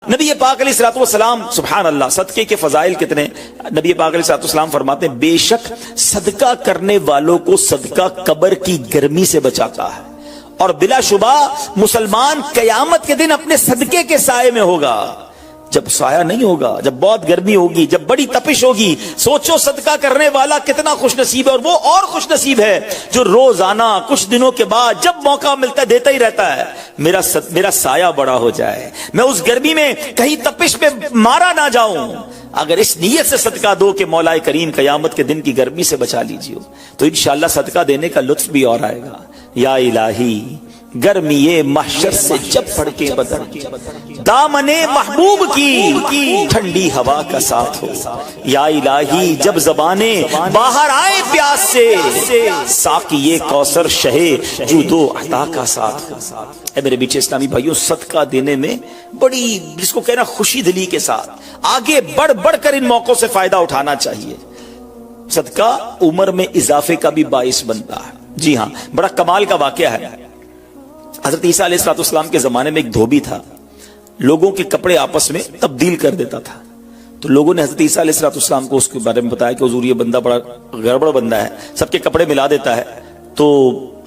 نبی پاک علیہ الصلوۃ والسلام سبحان اللہ صدقے کے فضائل کتنے. نبی پاک علیہ الصلوۃ والسلام فرماتے ہیں بے شک صدقہ کرنے والوں کو صدقہ قبر کی گرمی سے بچاتا ہے اور بلا شبہ مسلمان قیامت کے دن اپنے صدقے کے سائے میں ہوگا. جب سایہ نہیں ہوگا، جب بہت گرمی ہوگی، جب بڑی تپش ہوگی، سوچو صدقہ کرنے والا کتنا خوش نصیب ہے. اور وہ اور خوش نصیب ہے جو روزانہ کچھ دنوں کے بعد جب موقع ملتا ہے دیتا ہی رہتا ہے. میرا سایہ بڑا ہو جائے، میں اس گرمی میں کہیں تپش میں مارا نہ جاؤں. اگر اس نیت سے صدقہ دو کہ مولا کریم قیامت کے دن کی گرمی سے بچا لیجیے تو انشاءاللہ صدقہ دینے کا لطف بھی اور آئے گا. یا الہی گرمی محشر سے جب پڑ کے بدر دامن محبوب کی ٹھنڈی ہوا کا ساتھ ہو. یا الہی جب زبانیں باہر آئے پیاس سے ساقی کوثر شہے جود و عطا کا ساتھ. اے میرے بیچے اسلامی بھائیوں، صدقہ دینے میں بڑی جس کو کہنا خوشی دلی کے ساتھ آگے بڑھ بڑھ کر ان موقعوں سے فائدہ اٹھانا چاہیے. صدقہ عمر میں اضافے کا بھی باعث بنتا ہے. جی ہاں، بڑا کمال کا واقعہ ہے. حضرت عیسیٰ علیہ السلام کے زمانے میں ایک دھوبی تھا، لوگوں کے کپڑے آپس میں تبدیل کر دیتا تھا. تو لوگوں نے حضرت عیسیٰ علیہ السلام کو اس کے بارے میں بتایا کہ حضور یہ بندہ بڑا گڑبڑ بندہ ہے، سب کے کپڑے ملا دیتا ہے، تو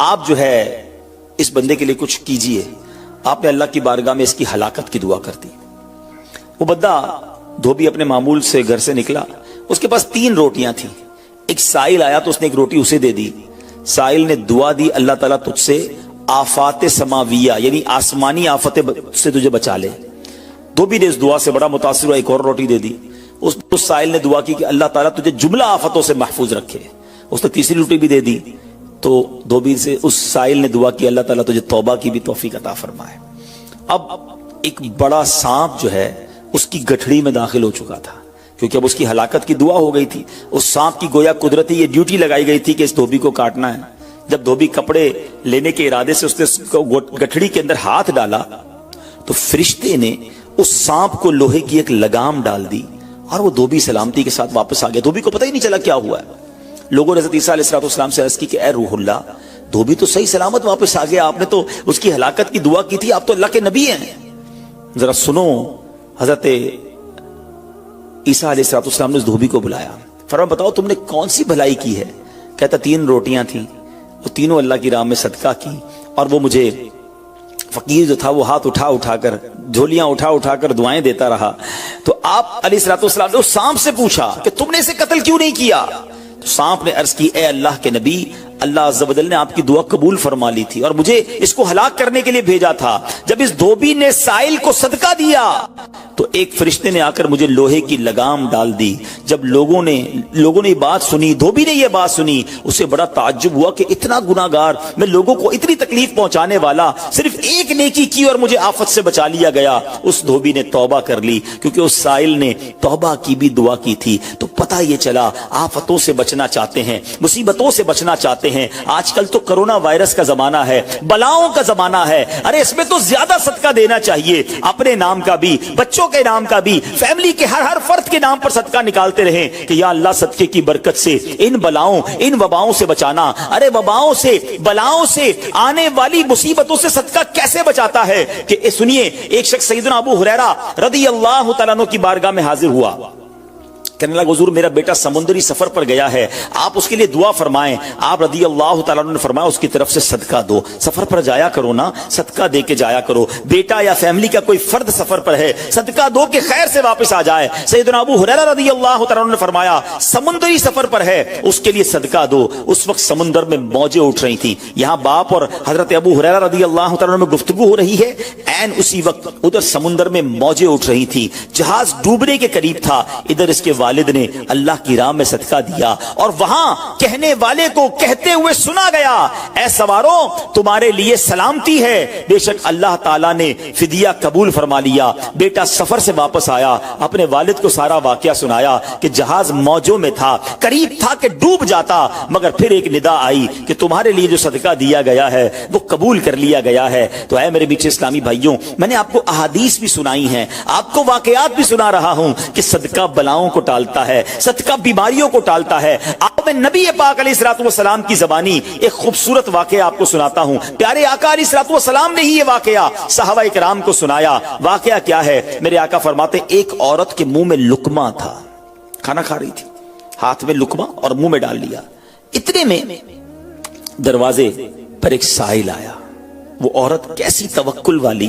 آپ جو ہے اس بندے کے لیے کچھ کیجئے. آپ نے اللہ کی بارگاہ میں اس کی ہلاکت کی دعا کر دی. وہ بندہ دھوبی اپنے معمول سے گھر سے نکلا، اس کے پاس 3 روٹیاں تھیں. ایک سائل آیا تو اس نے ایک روٹی اسے دے دی. سائل نے دعا دی اللہ تعالیٰ تجھ سے آفات سماویہ یعنی آسمانی آفتیں سے تجھے بچا لے. دھوبی نے اس دعا سے بڑا متاثر ہوا، ایک اور روٹی دے دی. اس سائل نے دعا کی کہ اللہ تعالیٰ تجھے جملہ آفتوں سے محفوظ رکھے. اس نے تیسری روٹی بھی دے دی. تو دھوبی سے اس سائل نے دعا کی اللہ تعالیٰ تجھے توبہ کی بھی توفیق عطا فرمائے. اب ایک بڑا سانپ جو ہے اس کی گٹھڑی میں داخل ہو چکا تھا، کیونکہ اب اس کی ہلاکت کی دعا ہو گئی تھی. اس سانپ کی گویا قدرتی یہ ڈیوٹی لگائی گئی تھی کہ اس دھوبی کو کاٹنا ہے. جب دھوبی کپڑے لینے کے ارادے سے اس نے گٹھڑی کے اندر ہاتھ ڈالا تو فرشتے نے اس سانپ کو لوہے کی ایک لگام ڈال دی اور وہ دھوبی سلامتی کے ساتھ واپس آ گیا. دھوبی کو پتہ ہی نہیں چلا کیا ہوا ہے. لوگوں نے حضرت عیسیٰ علیہ السلام سے عرض کی کہ اے روح اللہ، دھوبی تو صحیح سلامت واپس آ گیا، آپ نے تو اس کی ہلاکت کی دعا کی تھی، آپ تو اللہ کے نبی ہیں. ذرا سنو. حضرت عیسیٰ علیہ السلام نے اس دھوبی کو بلایا، فرمایا بتاؤ تم نے کون سی بھلائی کی ہے؟ کہتا 3 روٹیاں تھیں، وہ تینوں اللہ کی راہ میں صدقہ کی اور وہ مجھے فقیر جو تھا وہ ہاتھ اٹھا کر جھولیاں اٹھا کر دعائیں دیتا رہا. تو آپ علیہ السلام نے اس سانپ سے پوچھا کہ تم نے اسے قتل کیوں نہیں کیا؟ تو سانپ نے عرض کی اے اللہ کے نبی، اللہ عز و جل نے آپ کی دعا قبول فرما لی تھی اور مجھے اس کو ہلاک کرنے کے لیے بھیجا تھا. جب اس دھوبی نے سائل کو صدقہ دیا تو ایک فرشتے نے آ کر مجھے لوہے کی لگام ڈال دی. جب لوگوں نے یہ بات سنی، دھوبی نے یہ بات سنی، اسے بڑا تعجب ہوا کہ اتنا گناہگار، میں لوگوں کو اتنی تکلیف پہنچانے والا، صرف ایک نیکی کی اور مجھے آفت سے بچا لیا گیا. اس دھوبی نے توبہ کر لی کیونکہ اس سائل نے توبہ کی بھی دعا کی تھی. تو پتہ یہ چلا آفتوں سے بچنا چاہتے ہیں، مصیبتوں سے بچنا چاہتے ہیں. آج کل تو کرونا وائرس کا زمانہ ہے، بلاؤں کا زمانہ ہے. ارے اس میں تو زیادہ صدقہ دینا چاہیے، اپنے نام کا بھی، بچوں کے نام کا بھی، فیملی کے ہر فرد کے نام پر صدقہ نکالتے رہیں کہ یا اللہ صدقے کی برکت سے ان بلاؤں ان وباؤں سے بچانا. ارے وباؤں سے، بلاؤں سے، آنے والی مصیبتوں سے صدقہ کیسے بچاتا ہے کہ سنیے. ایک شخص سیدنا ابو ہریرہ رضی اللہ تعالیٰ عنہ کی بارگاہ میں حاضر ہوا، کہنے لگا حضور میرا بیٹا سمندری سفر پر گیا ہے، آپ اس کے لیے دعا فرمائیں. آپ رضی اللہ تعالیٰ عنہ نے فرمایا اس کی طرف سے صدقہ دو. سفر پر جایا کرو نا، صدقہ دے کے جایا کرو. بیٹا یا فیملی کا کوئی فرد سفر پر ہے، صدقہ دو کہ خیر سے واپس آ جائے. سیدنا ابو ہریرہ رضی اللہ تعالیٰ عنہ نے فرمایا سمندری سفر پر ہے، اس کے لیے صدقہ دو. اس وقت سمندر میں موجیں اٹھ رہی تھیں. یہاں باپ اور حضرت ابو ہریرہ رضی اللہ تعالیٰ عنہ میں گفتگو ہو رہی ہے، عین اسی وقت ادھر سمندر میں موجیں اٹھ رہی تھیں، جہاز ڈوبنے کے قریب تھا. ادھر اس کے والد نے اللہ کی راہ میں صدقہ دیا اور وہاں کہنے والے کو کہتے ہوئے سنا گیا اے سواروں تمہارے لیے سلامتی ہے، بے شک اللہ تعالیٰ نے فدیہ قبول فرما لیا. بیٹا سفر سے واپس آیا، اپنے والد کو سارا واقعہ سنایا کہ جہاز موجوں میں تھا، قریب تھا کہ ڈوب جاتا، مگر پھر ایک ندا آئی کہ تمہارے لیے جو صدقہ دیا گیا ہے وہ قبول کر لیا گیا ہے. تو اے میرے بیچے اسلامی بھائیوں، بھائیوں मैंने आपको अहादीस भी सुनाई हैं, आपको वाकयात भी सुना रहा हूं कि सदका बलाओं को टालता है, सदका बीमारियों को टालता है। आप मैं नबी पाक अलैहिस्सलाम की ज़बानी एक खूबसूरत वाकया आपको सुनाता हूं। प्यारे आका अलैहिस्सलाम ने ही ये वाकया सहाबा इकराम को सुनाया। वाकया क्या है? मेरे आका फरमाते एक औरत के मुंह में लुकमा था, खाना खा रही थी, हाथ में लुकमा और मुंह में डाल लिया। इतने में दरवाजे पर एक साइल आया। वो औरत कैसी तवक्कुल वाली,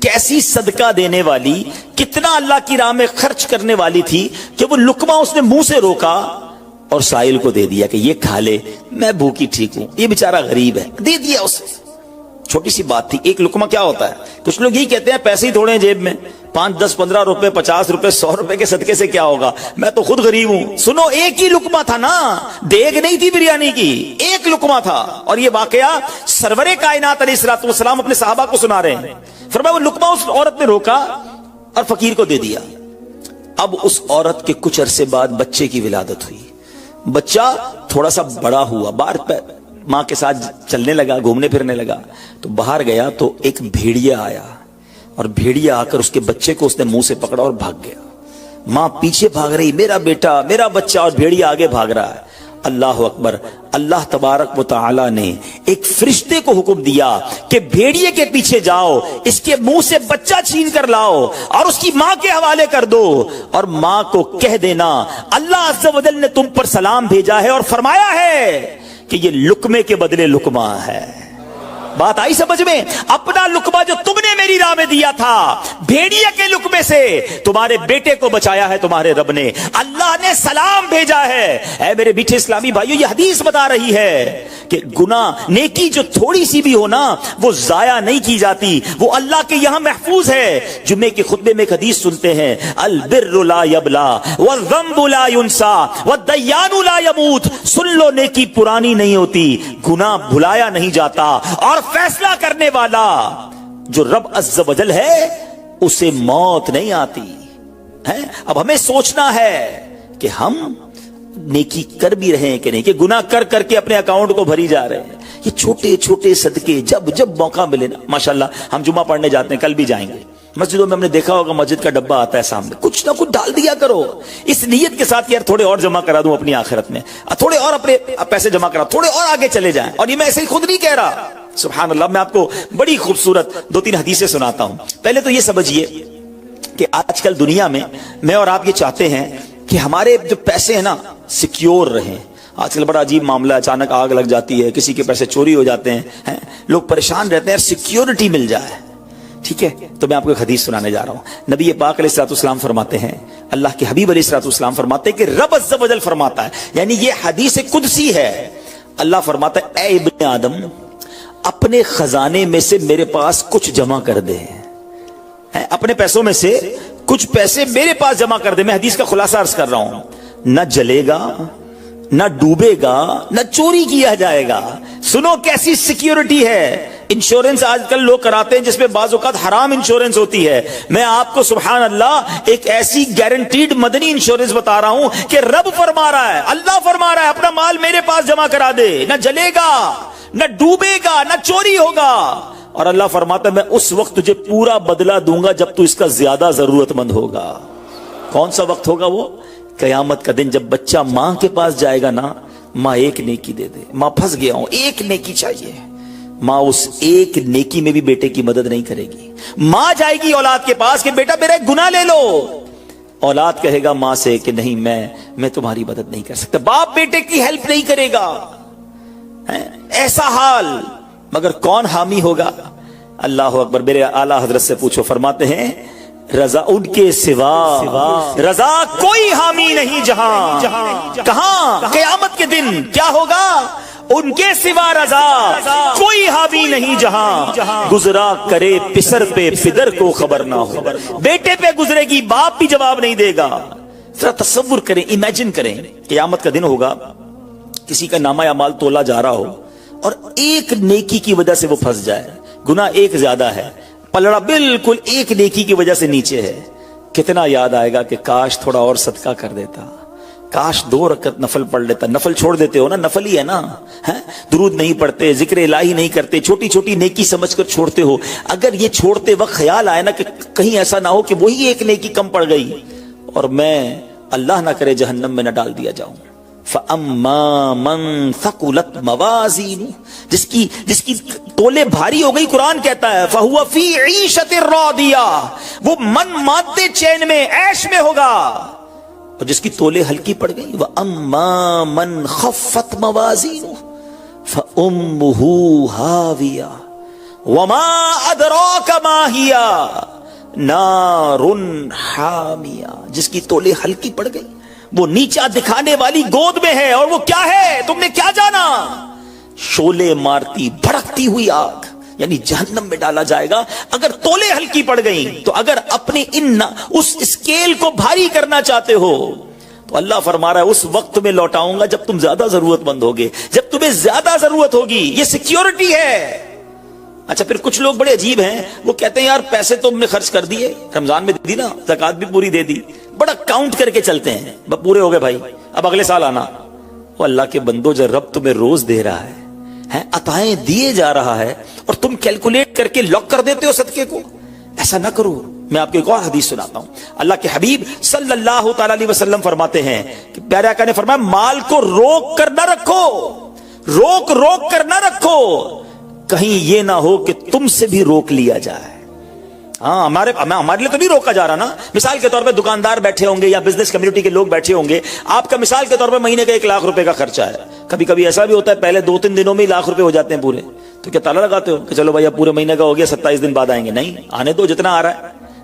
कैसी सदका देने वाली, कितना अल्लाह की राह में खर्च करने वाली थी कि वो लुकमा उसने मुंह से रोका और साइल को दे दिया कि ये खा ले, मैं भूखी ठीक हूं, ये बेचारा गरीब है, दे दिया उसे। छोटी सी बात थी। एक लुकमा क्या होता है? कुछ लोग यही कहते हैं पैसे ही थोड़े हैं जेब में, 5, 10, 15 रुपए, 50 रुपए, 100 रुपए के सदके से क्या होगा, मैं तो खुद गरीब हूं। सुनो, एक ही लुकमा था ना, देग नहीं थी बिरयानी की, एक लुकमा था। और ये वाकया सरवरे कायनात अलैहिस्सलाम अपने सहाबा को सुना रहे हैं। फरमाया वो लुकमा उस औरत ने रोका और फकीर को दे दिया। अब उस औरत के कुछ अरसे बाद बच्चे की विलादत हुई। बच्चा थोड़ा सा बड़ा हुआ, बाहर मां के साथ चलने लगा, घूमने फिरने लगा। तो बाहर गया तो एक भेड़िया आया और भेड़िया आकर उसके बच्चे को उसने मुंह से पकड़ा और भाग गया। मां पीछे भाग रही, मेरा बेटा, मेरा बच्चा, और भेड़िया आगे भाग रहा है। अल्लाह अकबर। अल्लाह तबारक व तआला ने एक फरिश्ते को हुक्म दिया कि भेड़िए के पीछे जाओ, इसके मुंह से बच्चा छीन कर लाओ और उसकी मां के हवाले कर दो, और मां को कह देना अल्लाह अज़्ज़ व जल ने तुम पर सलाम भेजा है और फरमाया है कि ये लुकमे के बदले लुकमा है। बात आई समझ में? अपना लुकमा जो तुमने मेरी राह में दिया था, भेड़िए के लुकमे से तुम्हारे बेटे को बचाया है तुम्हारे रब ने, अल्लाह ने सलाम भेजा है। ऐ मेरे मीठे इस्लामी भाइयों, ये हदीस बता रही है कि गुनाह, नेकी जो थोड़ी सी भी हो ना, वो जाया नहीं की जाती, वो अल्लाह के यहां महफूज है। जुम्मे के खुतबे में एक हदीस सुनते हैं, अल बिर्रु ला यबला वज़्ज़म्बु ला युनसा वद्दय्यानु ला यमूत। सुन लो, नेकी पुरानी नहीं होती, गुनाह भुलाया नहीं जाता, और फैसला करने वाला जो रब अज़्ज़ व जल है उसे मौत नहीं आती है। अब हमें सोचना है कि हम नेकी कर भी रहे हैं कि नहीं, कि गुनाह कर करके अपने अकाउंट को भरी जा रहे हैं। ये छोटे छोटे सदके जब जब मौका मिले ना, माशाल्लाह हम जुम्मा पढ़ने जाते हैं, कल भी जाएंगे, मस्जिदों में हमने देखा होगा मस्जिद का डब्बा आता है सामने, कुछ ना कुछ डाल दिया करो इस नीयत के साथ कि यार थोड़े और जमा करा दूं अपनी आखिरत में, थोड़े और अपने पैसे जमा करा, थोड़े और आगे चले जाएं। और ये मैं ऐसे ही खुद नहीं कह रहा, सुभान अल्लाह। मैं आपको बड़ी खूबसूरत 2-3 हदीसें सुनाता हूं। पहले तो ये समझिए कि आजकल दुनिया में मैं और आप ये चाहते हैं कि हमारे जो पैसे हैं ना सिक्योर रहें। आजकल बड़ा अजीब मामला, अचानक आग लग जाती है, किसी के पैसे चोरी हो जाते हैं, लोग परेशान रहते हैं, सिक्योरिटी मिल जाए। ठीक है, तो मैं आपको एक हदीस सुनाने जा रहा हूं। नबी पाक अलैहिस्सलाम फरमाते हैं, अल्लाह के हबीब अलैहिस्सलाम फरमाते हैं कि रब अज़्ज़ व जल फरमाता है, यानी ये हदीस कुदसी है। अल्लाह फरमाता है, ए इब्ने आदम, अपने खजाने में से मेरे पास कुछ जमा कर दे, अपने पैसों में से कुछ पैसे मेरे पास जमा कर दे। मैं हदीस का खुलासा अर्ज कर रहा हूं, न जलेगा, न डूबेगा, न चोरी किया जाएगा। सुनो कैसी सिक्योरिटी है। इंश्योरेंस आजकल लोग कराते हैं जिसमें बाज़ औक़ात हराम इंश्योरेंस होती है। मैं आपको सुभान अल्लाह एक ऐसी गारंटीड मदनी इंश्योरेंस बता रहा हूं कि रब फरमा रहा है, अल्लाह फरमा रहा है, अपना माल मेरे पास जमा करा दे, न जलेगा, न डूबेगा, न चोरी होगा। और अल्लाह फरमाता है, मैं उस वक्त तुझे पूरा बदला दूंगा जब तू इसका ज्यादा जरूरतमंद होगा। कौन सा वक्त होगा वो? कयामत का दिन, जब बच्चा मां के पास जाएगा ना, मां एक नेकी दे दे, मां फंस गया हूं, एक नेकी चाहिए, मां उस एक नेकी में भी बेटे की मदद नहीं करेगी। मां जाएगी औलाद के पास कि बेटा मेरा एक गुनाह ले लो, औलाद कहेगा मां से कि नहीं, मैं तुम्हारी मदद नहीं कर सकता। बाप बेटे की हेल्प नहीं करेगा, ऐसा हाल। मगर कौन हामी होगा? अल्लाह अकबर। मेरे आला हजरत से पूछो, फरमाते हैं रजा उनके सिवा रजा कोई हामी नहीं जहां। कहां? क़यामत के दिन क्या होगा? उनके सिवा रजा कोई हामी नहीं जहां। गुजरा करे पिसर पे पिदर को खबर ना हो। बेटे पे गुजरेगी, बाप भी जवाब नहीं देगा। जरा तसव्वुर करें, इमेजिन करें, क़यामत का दिन होगा, किसी का नामा या माल तोला जा रहा हो और एक नेकी की वजह से वो फंस जाए, गुनाह एक ज्यादा है, पलड़ा बिल्कुल एक नेकी की वजह से नीचे है। कितना याद आएगा कि काश थोड़ा और सदका कर देता, काश 2 रकत नफल पढ़ लेता। नफल छोड़ देते हो ना, नफल ही है ना, है? दुरूद नहीं पढ़ते, जिक्र इलाही नहीं करते, छोटी छोटी नेकी समझकर छोड़ते हो। अगर ये छोड़ते वक्त ख्याल आए ना कि कहीं ऐसा ना हो कि वही एक नेकी कम पड़ गई और मैं अल्लाह ना करे जहन्नम में न डाल दिया जाऊं। फअम्मा मन थकुलत मवाज़ीनु, जिसकी तोले भारी हो गई, कुरान कहता है फहुवा फी ईशतिर रादिया, वो मन मानते चैन में, ऐश में होगा। और जिसकी तोले हल्की पड़ गई, व अम्मा मन खफ्फत मवाज़ीनु फउम्मुहु हाविया वमा अदराका मा हिया नारुन हामिया, जिसकी तोले हल्की पड़ गई, वो नीचा दिखाने वाली गोद में है, और वो क्या है तुमने क्या जाना? शोले मारती भड़कती हुई आग, यानी जहन्नम में डाला जाएगा अगर तोले हल्की पड़ गई। तो अगर अपने उस स्केल को भारी करना चाहते हो तो अल्लाह फरमा रहा है उस वक्त में लौटाऊंगा जब तुम ज्यादा जरूरतमंद होगे, जब तुम्हें ज्यादा जरूरत होगी। ये सिक्योरिटी है। अच्छा, फिर कुछ लोग बड़े अजीब हैं, वो कहते हैं यार पैसे तो हमने खर्च कर दिए, रमजान में दे दी ना, ज़कात भी पूरी दे दी, बड़ा काउंट करके चलते हैं, बस पूरे हो गए भाई, अब अगले साल आना। वो अल्लाह के बंदो, जब रब तुम्हें रोज दे रहा है, अताएं दिए जा रहा है और तुम कैलकुलेट करके लॉक कर देते हो सदके को, ऐसा ना करो। मैं आपको एक और हदीस सुनाता हूं। अल्लाह के हबीब सल्लल्लाहु तआला अलैहि वसल्लम फरमाते हैं कि प्यारे आका ने फरमाया माल को रोक कर ना रखो, रोक रोक कर ना रखो, कहीं ये ना हो कि तुमसे भी रोक लिया जाए। हाँ, हमारे लिए तो नहीं रोका जा रहा ना। मिसाल के तौर पे दुकानदार बैठे होंगे या बिजनेस कम्युनिटी के लोग बैठे होंगे, आपका मिसाल के तौर पे महीने का 1 लाख रुपए का खर्चा है। कभी कभी ऐसा भी होता है पहले 2-3 दिनों में ही लाख रुपए हो जाते हैं पूरे, तो क्या ताला लगाते हो कि चलो भैया पूरे महीने का हो गया, 27 दिन बाद आएंगे? नहीं, आने दो जितना आ रहा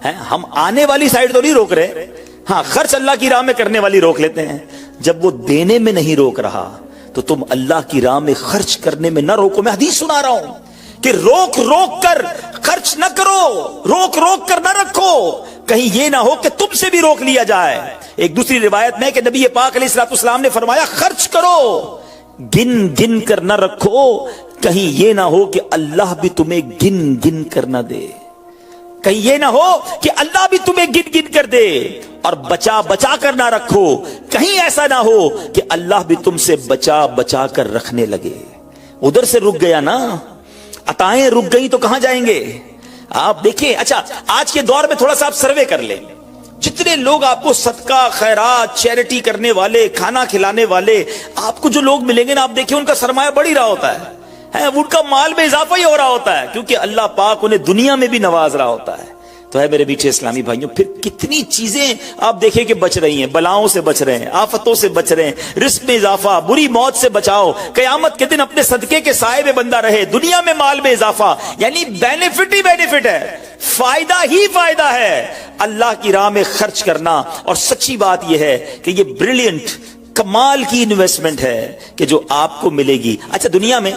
है। हम आने वाली साइड तो नहीं रोक रहे, हाँ खर्च अल्लाह की राह में करने वाली रोक लेते हैं। जब वो देने में नहीं रोक रहा तो तुम अल्लाह की राह में खर्च करने में ना रोको। मैं हदीस सुना रहा हूं कि रोक रोक कर खर्च न करो, रोक रोक कर न रखो, कहीं ये ना हो कि तुमसे भी रोक लिया जाए। एक दूसरी रिवायत में कि नबी पाक अलैहिस्सलाम ने फरमाया खर्च करो, गिन गिन कर न रखो, कहीं ये ना हो कि अल्लाह भी तुम्हें गिन गिन कर न दे, कहीं ये ना हो कि अल्लाह भी तुम्हें गिन गिन कर दे। और बचा बचा कर ना रखो, कहीं ऐसा ना हो कि अल्लाह भी तुमसे बचा बचा कर रखने लगे। उधर से रुक गया ना, अताएं रुक गई तो कहां जाएंगे आप? देखिए, अच्छा आज के दौर में थोड़ा सा आप सर्वे कर लें, जितने लोग आपको सदका खैरात चैरिटी करने वाले, खाना खिलाने वाले, आपको जो लोग मिलेंगे ना, आप देखिए उनका सरमाया बढ़ ही रहा होता है, उनका माल में इजाफा ही हो रहा होता है, क्योंकि अल्लाह पाक उन्हें दुनिया में भी नवाज रहा होता है। तो है मेरे मीठे इस्लामी भाइयों, फिर कितनी चीजें आप देखें कि बच रही हैं, बलाओं से बच रहे हैं, आफतों से बच रहे हैं, रिस्क में इजाफा, बुरी मौत से बचाओ, कयामत के दिन अपने सदके के साए में बंदा रहे, दुनिया में माल में इजाफा, यानी बेनिफिट ही बेनिफिट है, फायदा ही फायदा है अल्लाह की राह में खर्च करना। और सच्ची बात यह है कि यह ब्रिलियंट कमाल की इन्वेस्टमेंट है कि जो आपको मिलेगी। अच्छा, दुनिया में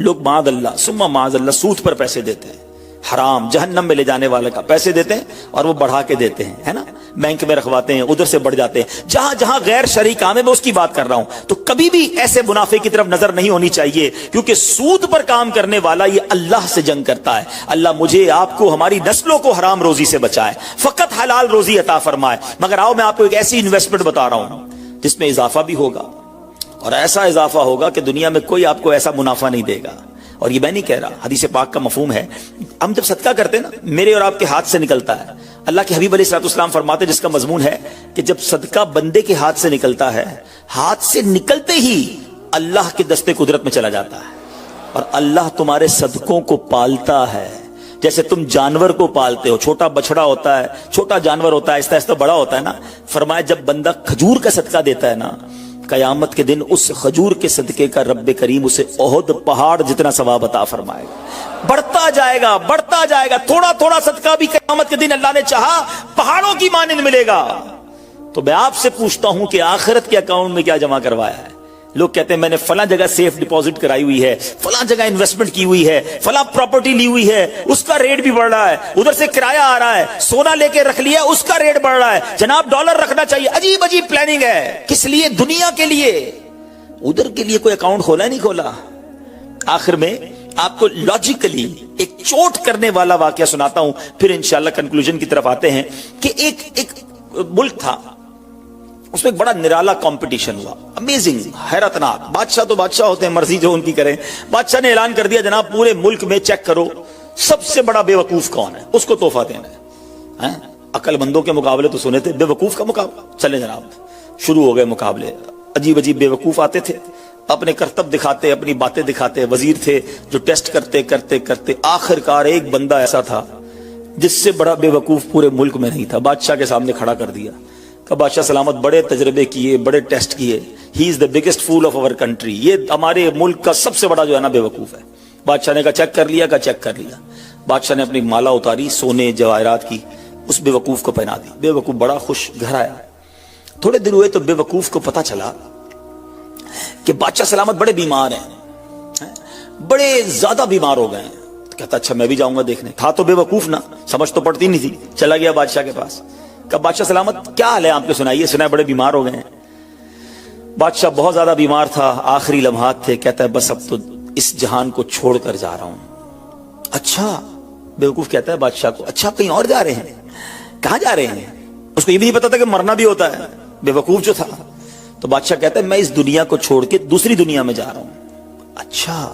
लोग माज़अल्लाह सुम्मा माज़अल्लाह सूद पर पैसे देते हैं, हराम जहन्नम में ले जाने वाले का पैसे देते हैं और वो बढ़ा के देते हैं, है ना, बैंक में रखवाते हैं, उधर से बढ़ जाते हैं। जहां जहां गैर शरई काम है मैं उसकी बात कर रहा हूं। तो कभी भी ऐसे मुनाफे की तरफ नजर नहीं होनी चाहिए, क्योंकि सूद पर काम करने वाला ये अल्लाह से जंग करता है। अल्लाह मुझे आपको हमारी नस्लों को हराम रोजी से बचाए, फकत हलाल रोजी अता फरमाए। मगर आओ मैं आपको एक ऐसी इन्वेस्टमेंट बता रहा हूं जिसमें इजाफा भी होगा, और ऐसा इजाफा होगा कि दुनिया में कोई आपको ऐसा मुनाफा नहीं देगा। और ये मैं नहीं कह रहा, हदीस पाक का मफहूम है। हम जब सदका करते हैं ना, मेरे और आपके हाथ से निकलता है। अल्लाह के हबीब अलैहिस्सलाम फरमाते, जिसका मजमून है कि जब सदका बंदे के हाथ से निकलता है, हाथ से निकलते ही अल्लाह के दस्ते कुदरत में चला जाता है, और अल्लाह तुम्हारे सदकों को पालता है जैसे तुम जानवर को पालते हो। छोटा बछड़ा होता है, छोटा जानवर होता है, आहिस्ता आहिस्ता बड़ा होता है ना। फरमाया जब बंदा खजूर का सदका देता है ना, कयामत के दिन उस खजूर के सदके का रब्बे करीम उसे ओहद पहाड़ जितना सवाब अता फरमाएगा। बढ़ता जाएगा, बढ़ता जाएगा, थोड़ा थोड़ा सदका भी कयामत के दिन अल्लाह ने चाहा पहाड़ों की मानिंद मिलेगा। तो मैं आपसे पूछता हूं कि आखिरत के अकाउंट में क्या जमा करवाया है? लोग कहते हैं मैंने फला जगह सेफ डिपॉजिट कराई हुई है, फला जगह इन्वेस्टमेंट की हुई है, फला प्रॉपर्टी ली हुई है, उसका रेट भी बढ़ रहा है, उधर से किराया आ रहा है, सोना लेके रख लिया उसका रेट बढ़ रहा है, जनाब डॉलर रखना चाहिए। अजीब अजीब प्लानिंग है, किस लिए? दुनिया के लिए। उधर के लिए कोई अकाउंट खोला नहीं खोला। आखिर में आपको लॉजिकली एक चोट करने वाला वाकया सुनाता हूं, फिर इंशाल्लाह कंक्लूजन की तरफ आते हैं। कि एक मुल्क था, اس میں ایک بڑا نرالا کمپٹیشن ہوا, امیزنگ, حیرتناک. بادشاہ تو بادشاہ ہوتے ہیں, مرضی جو ان کی کریں. بادشاہ نے اعلان کر دیا جناب پورے ملک میں چیک کرو سب سے بڑا بے وقوف کون ہے, اس کو تحفہ دینا ہے. عقل مندوں کے مقابلے تو سنے تھے, بے وقوف کا مقابلہ. چلے جناب, شروع ہو گئے مقابلے. عجیب عجیب بے وقوف آتے تھے, اپنے کرتب دکھاتے, اپنی باتیں دکھاتے. وزیر تھے جو ٹیسٹ کرتے کرتے کرتے آخر کار ایک بندہ ایسا تھا جس سے بڑا بے وقوف پورے ملک میں نہیں تھا. بادشاہ کے سامنے کھڑا کر دیا. کہ بادشاہ سلامت, بڑے تجربے کیے, بڑے ٹیسٹ کیے, he is the biggest fool of our country, یہ ہمارے ملک کا سب سے بڑا جو ہے نا بے وقوف ہے. بادشاہ نے کہا چیک کر لیا, چیک کر لیا. بادشاہ نے اپنی مالا اتاری سونے جواہرات کی, اس بے وقوف کو پہنا دی. بے وقوف بڑا خوش گھر آیا. تھوڑے دن ہوئے تو بے وقوف کو پتا چلا کہ بادشاہ سلامت بڑے بیمار ہیں, بڑے زیادہ بیمار ہو گئے ہیں. کہتا اچھا میں بھی جاؤں گا دیکھنے. تھا تو بے وقوف نا, سمجھ تو پڑتی نہیں تھی. چلا گیا بادشاہ کے پاس. کہ بادشاہ سلامت کیا حال ہے آپ کے, سنائیے, سنا ہے بڑے بیمار ہو گئے ہیں. بادشاہ بہت زیادہ بیمار تھا, آخری لمحات تھے. کہتا ہے بس اب تو اس جہان کو چھوڑ کر جا رہا ہوں. اچھا, بے وقوف کہتا ہے بادشاہ کو, اچھا آپ کہیں اور جا رہے ہیں, کہاں جا رہے ہیں؟ اس کو یہ بھی نہیں پتا تھا کہ مرنا بھی ہوتا ہے, بے وقوف جو تھا. تو بادشاہ کہتا ہے میں اس دنیا کو چھوڑ کے دوسری دنیا میں جا رہا ہوں. اچھا,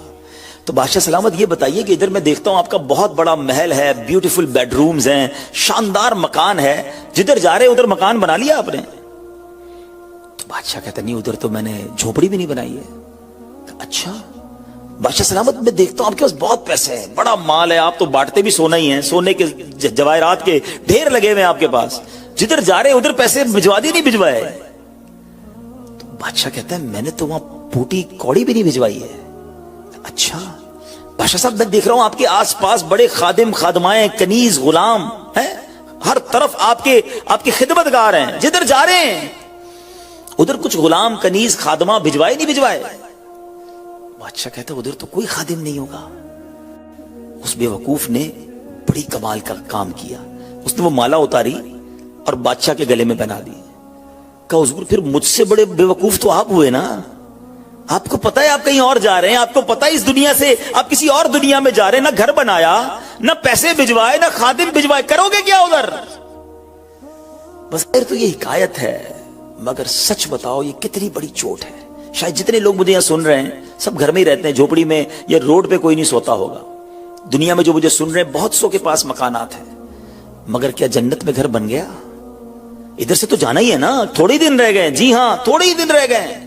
تو بادشاہ سلامت یہ بتائیے کہ ادھر میں دیکھتا ہوں آپ کا بہت بڑا محل ہے, بیوٹیفل بیڈ رومز ہیں, شاندار مکان ہے, جدھر جا رہے ادھر مکان بنا لیا آپ نے؟ تو بادشاہ کہتا نہیں, ادھر تو میں نے جھوپڑی بھی نہیں بنائی ہے. اچھا, بادشاہ سلامت میں دیکھتا ہوں آپ کے پاس بہت پیسے ہیں, بڑا مال ہے, آپ تو بانٹتے بھی سونا ہی ہیں, سونے کے جواہرات کے ڈھیر لگے ہوئے ہیں آپ کے پاس, جدھر جا رہے ادھر پیسے بھجوا دی نہیں بھجوائے؟ تو بادشاہ کہتا ہے میں نے تو وہاں بوٹی کوڑی بھی نہیں بھجوائی ہے. اچھا, بادشاہ صاحب میں دیکھ رہا ہوں آپ کے آس پاس بڑے خادم خادمائیں, کنیز غلام ہیں, ہر طرف آپ کے خدمتگار ہیں, جدھر جا رہے ہیں ادھر کچھ غلام کنیز خادمہ بھجوائے نہیں بھجوائے؟ بادشاہ کہتا ہے ادھر تو کوئی خادم نہیں ہوگا. اس بے وقوف نے بڑی کمال کا کام کیا. اس نے وہ مالا اتاری اور بادشاہ کے گلے میں پہنا دی. کہا حضور پھر مجھ سے بڑے بے وقوف تو آپ ہوئے نا, آپ کو پتا ہے آپ کہیں اور جا رہے ہیں, آپ کو پتا ہے اس دنیا سے آپ کسی اور دنیا میں جا رہے ہیں, نہ گھر بنایا, نہ پیسے بھجوائے, نہ خادم بھجوائے, کرو گے کیا ادھر؟ بس تو یہ حکایت ہے, مگر سچ بتاؤ یہ کتنی بڑی چوٹ ہے. شاید جتنے لوگ مجھے یہاں سن رہے ہیں سب گھر میں ہی رہتے ہیں, جھوپڑی میں یا روڈ پہ کوئی نہیں سوتا ہوگا. دنیا میں جو مجھے سن رہے ہیں بہت سو کے پاس مکانات ہیں, مگر کیا جنت میں گھر بن گیا؟ ادھر سے تو جانا ہی ہے نا, تھوڑے ہی دن رہ گئے. جی ہاں, تھوڑے ہی دن رہ گئے.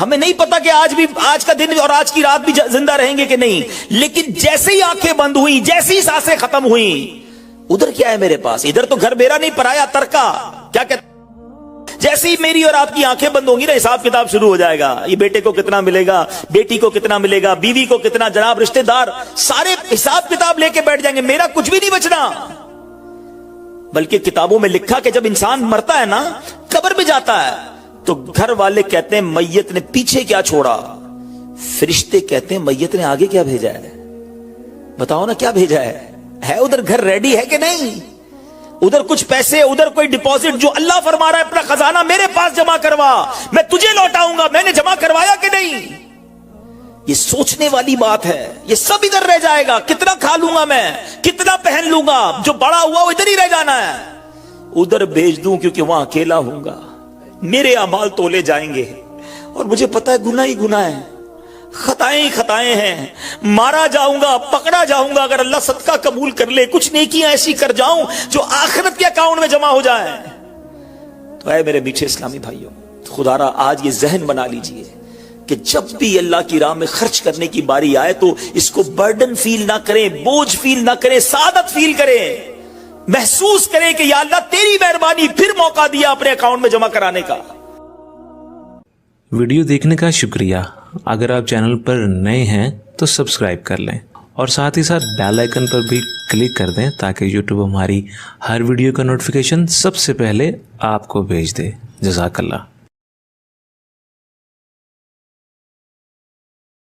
ہمیں نہیں پتا کہ آج کا دن اور آج کی رات بھی زندہ رہیں گے کہ نہیں, لیکن جیسے ہی آنکھیں بند ہوئی, جیسی سانسیں ختم ہوئی, ادھر کیا ہے میرے پاس؟ ادھر تو گھر میرا نہیں, پرایا ترکا. کیا کہتے جیسے ہی میری اور آپ کی آنکھیں بند ہوں گی نا, حساب کتاب شروع ہو جائے گا. یہ بیٹے کو کتنا ملے گا, بیٹی کو کتنا ملے گا, بیوی کو کتنا, جناب رشتہ دار سارے حساب کتاب لے کے بیٹھ جائیں گے. میرا کچھ بھی نہیں بچنا. بلکہ کتابوں میں لکھا کہ جب انسان مرتا ہے نا, قبر میں جاتا ہے, تو گھر والے کہتے ہیں میت نے پیچھے کیا چھوڑا, فرشتے کہتے ہیں میت نے آگے کیا بھیجا ہے. بتاؤ نا کیا بھیجا ہے ادھر گھر ریڈی ہے کہ نہیں؟ ادھر کچھ پیسے, ادھر کوئی ڈپوزٹ, جو اللہ فرما رہا ہے اپنا خزانہ میرے پاس جمع کروا, میں تجھے لوٹاؤں گا, میں نے جمع کروایا کہ نہیں؟ یہ سوچنے والی بات ہے. یہ سب ادھر رہ جائے گا. کتنا کھا لوں گا میں, کتنا پہن لوں گا, جو بڑا ہوا وہ ادھر ہی رہ جانا ہے. ادھر بھیج دوں کیونکہ وہاں اکیلا ہوں گا, میرے اعمال تولے جائیں گے, اور مجھے پتا ہے گناہ ہی گناہ ہے, خطائیں ہی خطائیں ہیں. مارا جاؤں گا, پکڑا جاؤں گا, اگر اللہ صدقہ قبول کر لے, کچھ نیکیاں ایسی کر جاؤں جو آخرت کے اکاؤنٹ میں جمع ہو جائے. تو اے میرے میٹھے اسلامی بھائیوں, خدا را آج یہ ذہن بنا لیجئے کہ جب بھی اللہ کی راہ میں خرچ کرنے کی باری آئے تو اس کو برڈن فیل نہ کریں, بوجھ فیل نہ کریں, سعادت فیل کریں, محسوس کریں کہ یا اللہ تیری مہربانی, پھر موقع دیا اپنے اکاؤنٹ میں جمع کرانے کا. ویڈیو دیکھنے کا شکریہ. اگر آپ چینل پر نئے ہیں تو سبسکرائب کر لیں, اور ساتھ ہی ساتھ بیل آئیکن پر بھی کلک کر دیں تاکہ یوٹیوب ہماری ہر ویڈیو کا نوٹیفیکیشن سب سے پہلے آپ کو بھیج دے. جزاک اللہ.